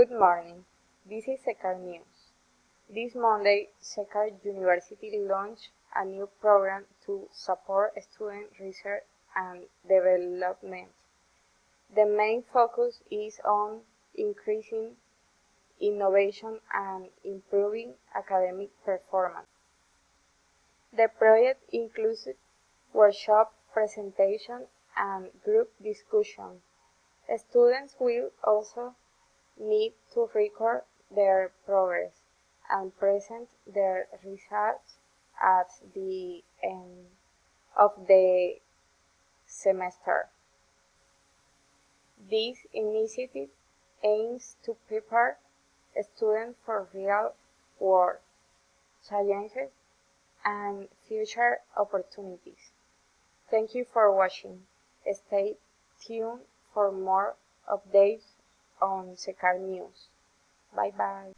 Good morning. This is SECAR News. This Monday, SECAR University launched a new program to support student research and development. The main focus is on increasing innovation and improving academic performance. The project includes workshop presentation and group discussion. Students will also need to record their progress and present their results at the end of the semester. This initiative aims to prepare students for real-world challenges and future opportunities. Thank you for watching. Stay tuned for more updates on SECAR News. Bye bye.